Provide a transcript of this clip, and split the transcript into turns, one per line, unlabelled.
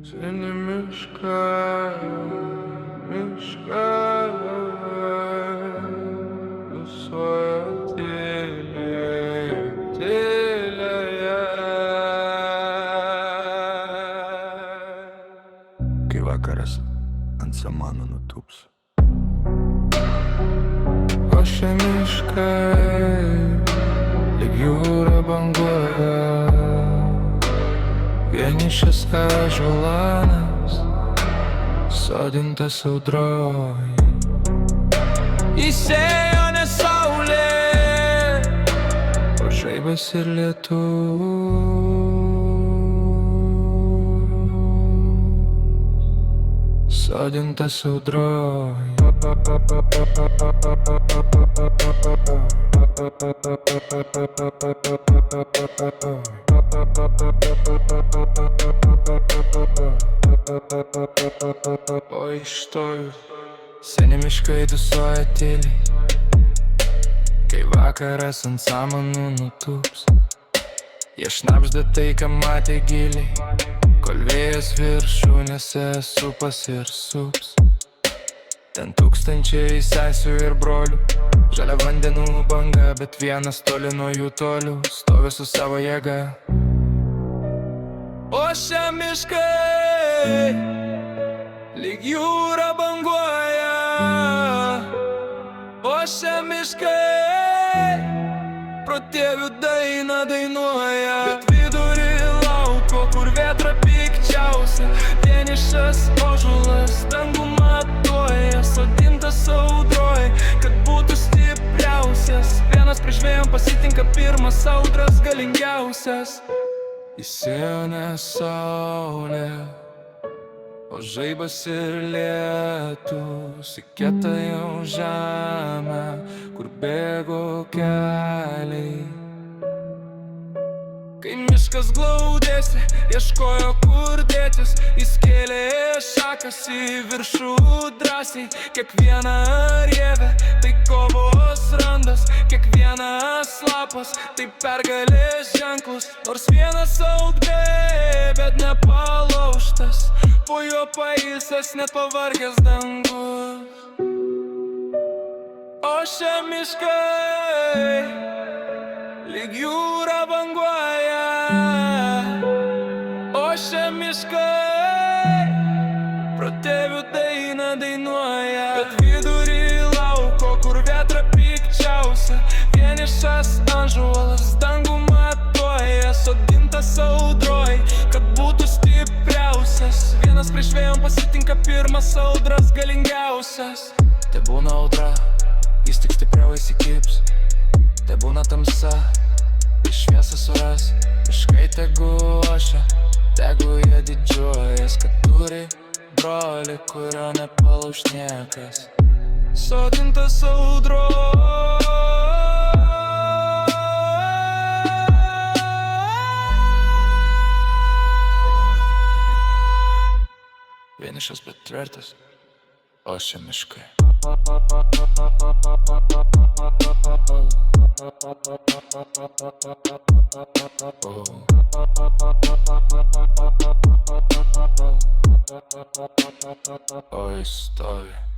Seni miškai visoje tylėje.
Kai vakaras ant samanų nutūps,
O šie miškai lyg jūra banguoja, vienišas ąžuolanas sodintas audroj. Įsėjo ne saulė, o žaibas ir lietus sodintas audroj. Oi stoju, seni miškai dusuoja tyliai, kai vakaras ant samanų nutūps. Jie šnabžda tai, ką matė giliai, kol vėjas viršūnėse supas ir sups. Ten tūkstančiai sesių ir brolių, žalia vandenų banga, bet vienas toli nuo jų tolių stovi su savo jėga. O šie miškai lyg jūra banguoja, o šie miškai protėvių dainą dainuoja. Bet vidury lauko, kur vėtra pikčiausia, vienišas ąžuolas dangų matuoja, sodintas audroj, kad būtų stipriausias. Vienas prieš vėjom pasitinka pirmas audras galingiausias. Įsėjo ne saulė, o žaibas ir lietus į kietąją žemę, kur bėgo keliai. Kai miškas glaudėsi, ieškojo kur dėtis, jis kėlė šakas į viršų drąsiai. Kiekviena rievė tai kovos randas, kiekvienas lapas tai pergalės ženklus. Nors vienas audrė, bet nepalaužtas, po jo pailsęs net pavargęs dangus. O šie miškai lyg jūra banguoja, o šie miškai protėvių dainą dainuoja. Bet vidury lauko, kur vėtra pikčiausia, vienišas ąžuolas dangų matuoja, sodintas audroj, kad būtų stipriausias. Vienas prieš vėjom pasitinka pirmas audras galingiausias. Te būna audra, jis tik stipriau įsikips. Te būna tamsa, iš šviesą suras. Miškai tegu ošia, tegu jie didžiuojas, kad turi brolį, kurio nepalauš niekas. Sodintas audroj, vienišas bet tvirtas, o šie miškai. Oi stovi.